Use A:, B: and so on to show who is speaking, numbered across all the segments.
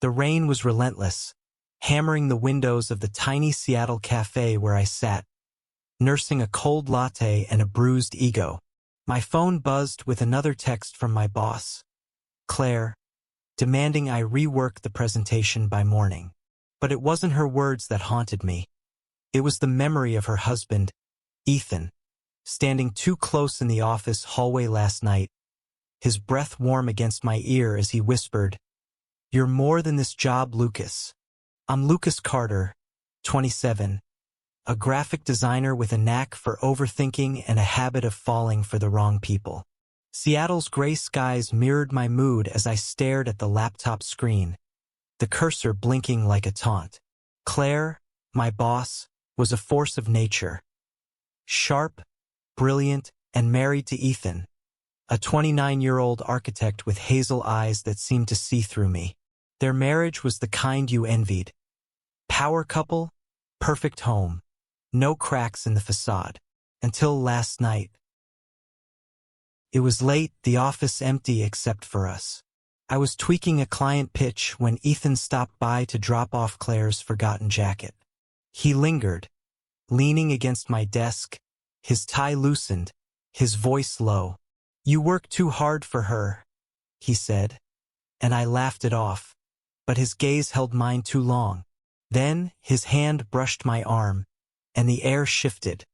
A: The rain was relentless, hammering the windows of the tiny Seattle cafe where I sat, nursing a cold latte and a bruised ego. My phone buzzed with another text from my boss, Claire, demanding I rework the presentation by morning. But it wasn't her words that haunted me. It was the memory of her husband, Ethan, standing too close in the office hallway last night, his breath warm against my ear as he whispered, "You're more than this job, Lucas. I'm Lucas Carter, 27, a graphic designer with a knack for overthinking and a habit of falling for the wrong people." Seattle's gray skies mirrored my mood as I stared at the laptop screen, the cursor blinking like a taunt. Claire, my boss, was a force of nature. Sharp, brilliant, and married to Ethan, a 29-year-old architect with hazel eyes that seemed to see through me. Their marriage was the kind you envied. Power couple, perfect home, no cracks in the facade. Until last night. It was late, the office empty except for us. I was tweaking a client pitch when Ethan stopped by to drop off Claire's forgotten jacket. He lingered, leaning against my desk, his tie loosened, his voice low. "You work too hard for her," he said, and I laughed it off, but his gaze held mine too long. Then his hand brushed my arm, and the air shifted,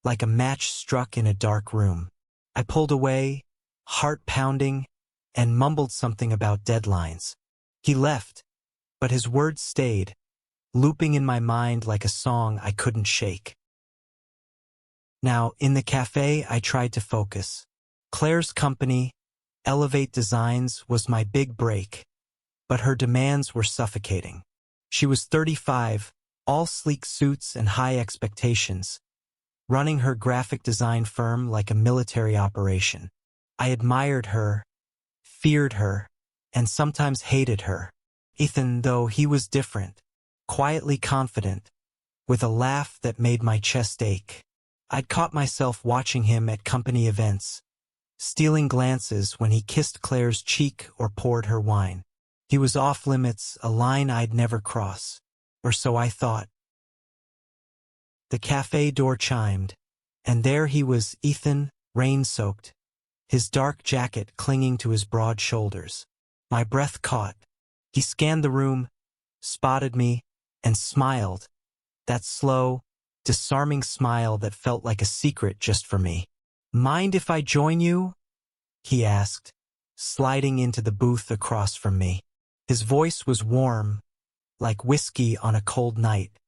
A: like a match struck in a dark room. I pulled away, heart pounding, and mumbled something about deadlines. He left, but his words stayed, looping in my mind like a song I couldn't shake. Now, in the cafe, I tried to focus. Claire's company, Elevate Designs, was my big break, but her demands were suffocating. She was 35, all sleek suits and high expectations, running her graphic design firm like a military operation. I admired her, feared her, and sometimes hated her. Ethan, though, he was different, quietly confident, with a laugh that made my chest ache. I'd caught myself watching him at company events, stealing glances when he kissed Claire's cheek or poured her wine. He was off limits, a line I'd never cross, or so I thought. The cafe door chimed, and there he was, Ethan, rain-soaked, his dark jacket clinging to his broad shoulders. My breath caught. He scanned the room, spotted me, and smiled, that slow, disarming smile that felt like a secret just for me. "Mind if I join you?" he asked, sliding into the booth across from me. His voice was warm, like whiskey on a cold night.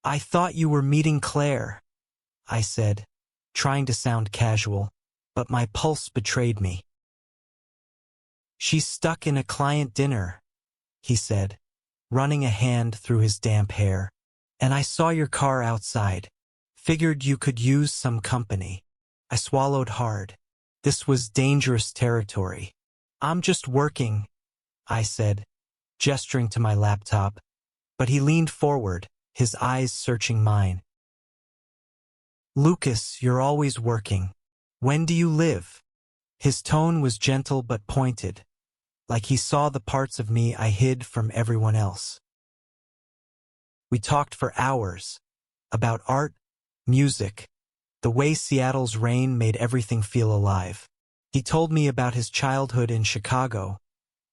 A: "I thought you were meeting Claire," I said, trying to sound casual, but my pulse betrayed me. "She's stuck in a client dinner," he said, running a hand through his damp hair. "And I saw your car outside. Figured you could use some company." I swallowed hard. This was dangerous territory. "I'm just working," I said, gesturing to my laptop, but he leaned forward, his eyes searching mine. "Lucas, you're always working. When do you live?" His tone was gentle but pointed, like he saw the parts of me I hid from everyone else. We talked for hours, about art, music, the way Seattle's rain made everything feel alive. He told me about his childhood in Chicago,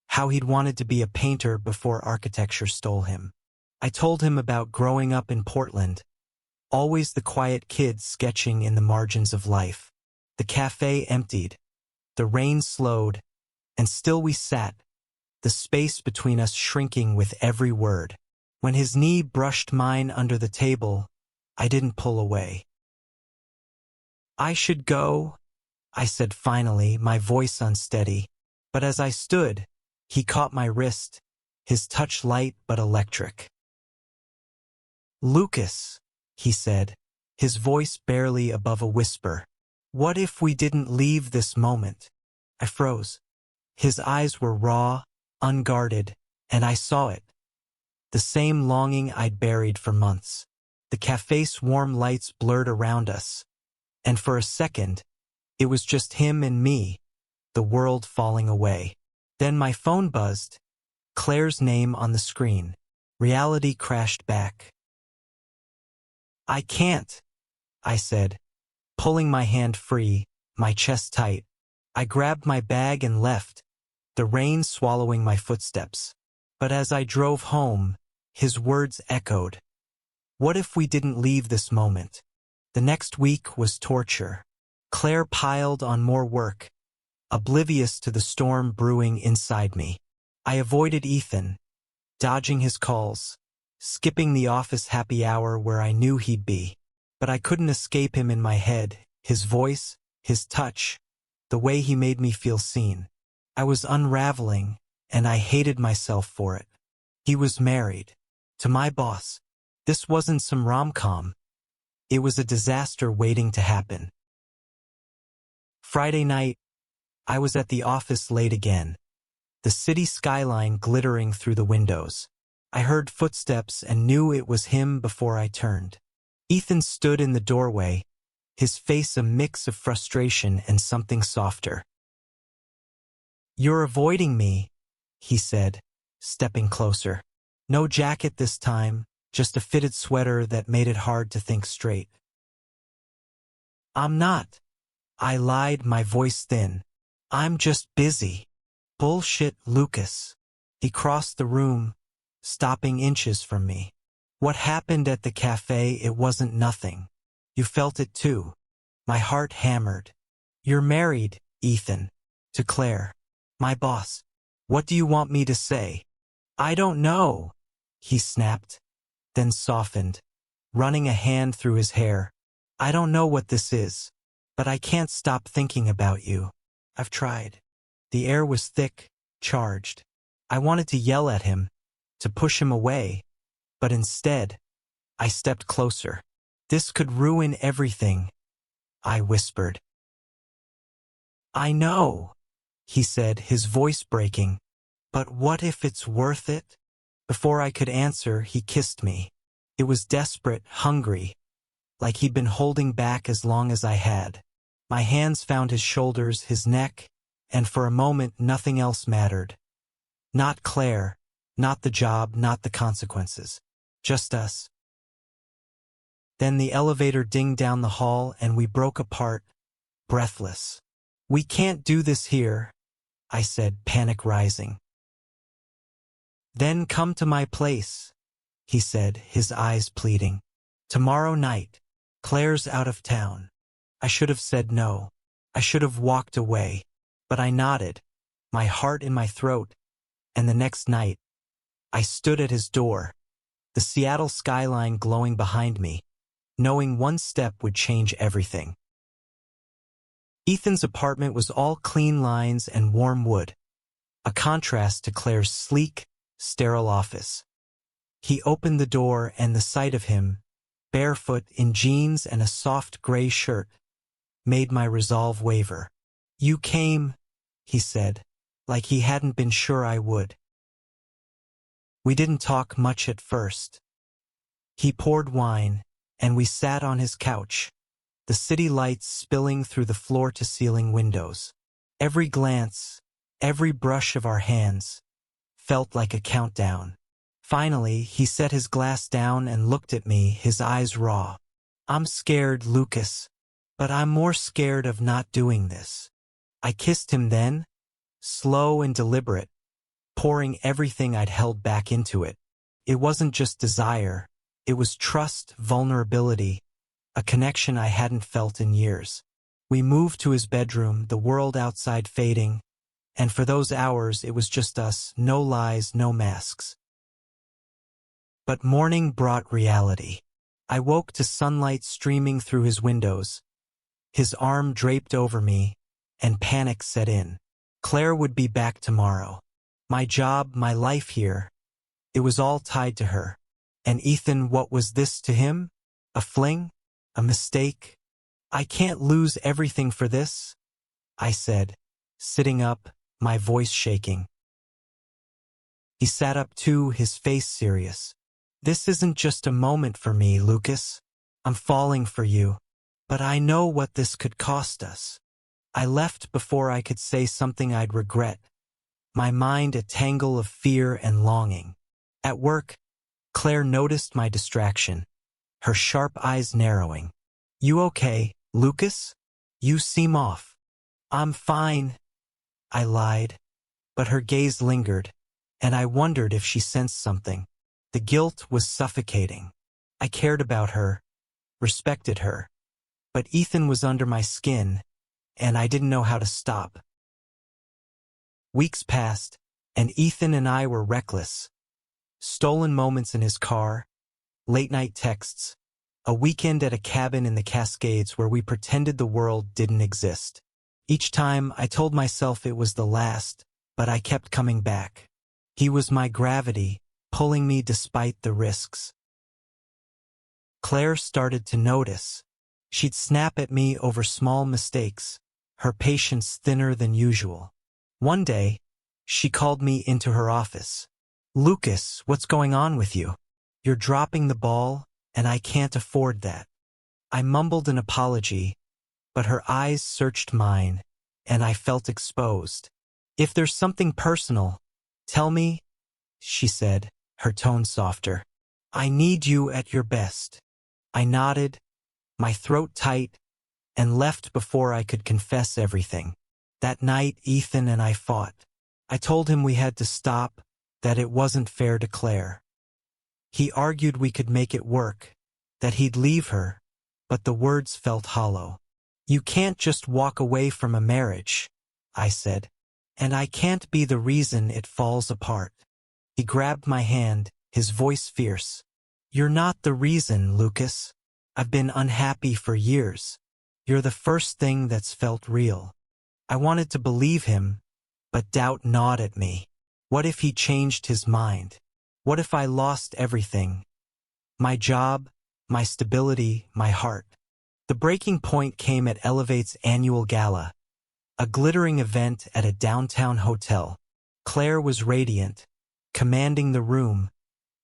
A: how he'd wanted to be a painter before architecture stole him. I told him about growing up in Portland, always the quiet kid sketching in the margins of life. The cafe emptied, the rain slowed, and still we sat, the space between us shrinking with every word. When his knee brushed mine under the table, I didn't pull away. "I should go," I said finally, my voice unsteady. But as I stood, he caught my wrist, his touch light but electric. "Lucas," he said, his voice barely above a whisper, "what if we didn't leave this moment?" I froze. His eyes were raw, unguarded, and I saw it. The same longing I'd buried for months. The cafe's warm lights blurred around us, and for a second, it was just him and me, the world falling away. Then my phone buzzed, Claire's name on the screen. Reality crashed back. "I can't," I said, pulling my hand free, my chest tight. I grabbed my bag and left, the rain swallowing my footsteps. But as I drove home, his words echoed. What if we didn't leave this moment? The next week was torture. Claire piled on more work, oblivious to the storm brewing inside me. I avoided Ethan, dodging his calls, skipping the office happy hour where I knew he'd be. But I couldn't escape him in my head, his voice, his touch, the way he made me feel seen. I was unraveling, and I hated myself for it. He was married. To my boss. This wasn't some rom-com. It was a disaster waiting to happen. Friday night, I was at the office late again, the city skyline glittering through the windows. I heard footsteps and knew it was him before I turned. Ethan stood in the doorway, his face a mix of frustration and something softer. "You're avoiding me," he said, stepping closer. No jacket this time, just a fitted sweater that made it hard to think straight. "I'm not," I lied, my voice thin. "I'm just busy." "Bullshit, Lucas." He crossed the room, stopping inches from me. "What happened at the cafe, it wasn't nothing. You felt it too." My heart hammered. "You're married, Ethan. To Claire. My boss. What do you want me to say?" "I don't know," he snapped, then softened, running a hand through his hair. "I don't know what this is, but I can't stop thinking about you. I've tried." The air was thick, charged. I wanted to yell at him, to push him away, but instead, I stepped closer. "This could ruin everything," I whispered. "I know," he said, his voice breaking. "But what if it's worth it?" Before I could answer, he kissed me. It was desperate, hungry, like he'd been holding back as long as I had. My hands found his shoulders, his neck, and for a moment nothing else mattered. Not Claire, not the job, not the consequences. Just us. Then the elevator dinged down the hall and we broke apart, breathless. "We can't do this here," I said, panic rising. "Then come to my place," he said, his eyes pleading. "Tomorrow night. Claire's out of town." I should have said no. I should have walked away. But I nodded, my heart in my throat, and the next night, I stood at his door, the Seattle skyline glowing behind me, knowing one step would change everything. Ethan's apartment was all clean lines and warm wood, a contrast to Claire's sleek, sterile office. He opened the door and the sight of him, barefoot in jeans and a soft gray shirt, made my resolve waver. "You came," he said, like he hadn't been sure I would. We didn't talk much at first. He poured wine, and we sat on his couch, the city lights spilling through the floor-to-ceiling windows. Every glance, every brush of our hands, felt like a countdown. Finally, he set his glass down and looked at me, his eyes raw. "I'm scared, Lucas, but I'm more scared of not doing this." I kissed him then, slow and deliberate, pouring everything I'd held back into it. It wasn't just desire, it was trust, vulnerability, a connection I hadn't felt in years. We moved to his bedroom, the world outside fading, and for those hours it was just us, no lies, no masks. But morning brought reality. I woke to sunlight streaming through his windows, his arm draped over me, and panic set in. Claire would be back tomorrow. My job, my life here, it was all tied to her. And Ethan, what was this to him? A fling? A mistake? "I can't lose everything for this," I said, sitting up, my voice shaking. He sat up too, his face serious. "This isn't just a moment for me, Lucas. I'm falling for you. But I know what this could cost us." I left before I could say something I'd regret. my mind a tangle of fear and longing. At work, Claire noticed my distraction, her sharp eyes narrowing. "You okay, Lucas? You seem off." "I'm fine," I lied, but her gaze lingered, and I wondered if she sensed something. The guilt was suffocating. I cared about her, respected her, but Ethan was under my skin, and I didn't know how to stop. Weeks passed, and Ethan and I were reckless. Stolen moments in his car, late-night texts, a weekend at a cabin in the Cascades where we pretended the world didn't exist. Each time I told myself it was the last, but I kept coming back. He was my gravity, pulling me despite the risks. Claire started to notice. She'd snap at me over small mistakes, her patience thinner than usual. One day, she called me into her office. "Lucas, what's going on with you? You're dropping the ball, and I can't afford that." I mumbled an apology, but her eyes searched mine, and I felt exposed. "If there's something personal, tell me," she said, her tone softer. "I need you at your best." I nodded, my throat tight, and left before I could confess everything. That night, Ethan and I fought. I told him we had to stop, that it wasn't fair to Claire. He argued we could make it work, that he'd leave her, but the words felt hollow. "You can't just walk away from a marriage," I said, "and I can't be the reason it falls apart." He grabbed my hand, his voice fierce. "You're not the reason, Lucas. I've been unhappy for years. You're the first thing that's felt real." I wanted to believe him, but doubt gnawed at me. What if he changed his mind? What if I lost everything? My job, my stability, my heart. The breaking point came at Elevate's annual gala, a glittering event at a downtown hotel. Claire was radiant, commanding the room,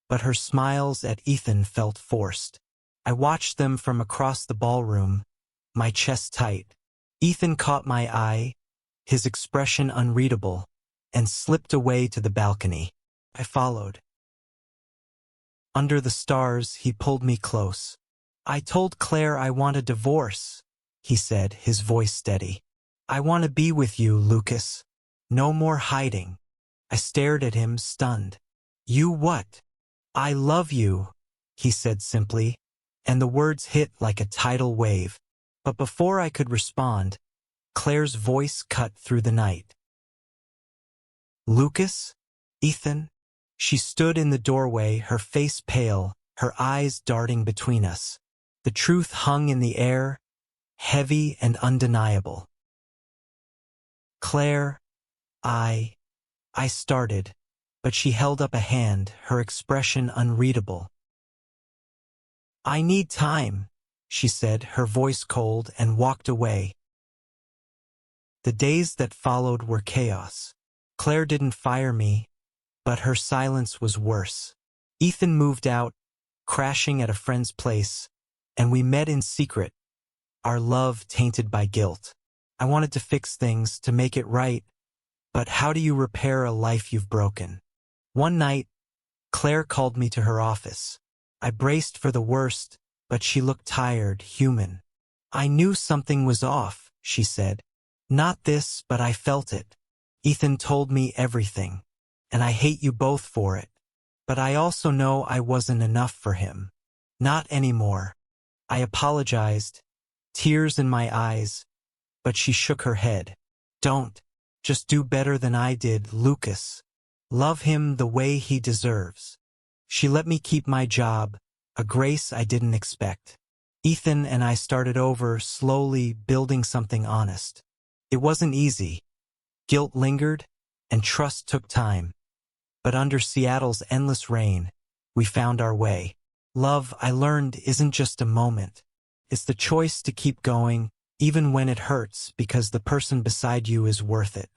A: but her smiles at Ethan felt forced. I watched them from across the ballroom, my chest tight. Ethan caught my eye, his expression unreadable, and slipped away to the balcony. I followed. Under the stars, he pulled me close. "I told Claire I want a divorce," he said, his voice steady. "I want to be with you, Lucas. No more hiding." I stared at him, stunned. "You what?" "I love you," he said simply, and the words hit like a tidal wave. But before I could respond, Claire's voice cut through the night. "Lucas? Ethan?" She stood in the doorway, her face pale, her eyes darting between us. The truth hung in the air, heavy and undeniable. "Claire, I started," but she held up a hand, her expression unreadable. "I need time," she said, her voice cold, and walked away. The days that followed were chaos. Claire didn't fire me, but her silence was worse. Ethan moved out, crashing at a friend's place, and we met in secret, our love tainted by guilt. I wanted to fix things, to make it right, but how do you repair a life you've broken? One night, Claire called me to her office. I braced for the worst, but she looked tired, human. "I knew something was off," she said. "Not this, but I felt it. Ethan told me everything, and I hate you both for it. But I also know I wasn't enough for him. Not anymore." I apologized, tears in my eyes, but she shook her head. "Don't. Just do better than I did, Lucas. Love him the way he deserves." She let me keep my job, a grace I didn't expect. Ethan and I started over, slowly building something honest. It wasn't easy. Guilt lingered, and trust took time. But under Seattle's endless rain, we found our way. Love, I learned, isn't just a moment. It's the choice to keep going, even when it hurts, because the person beside you is worth it.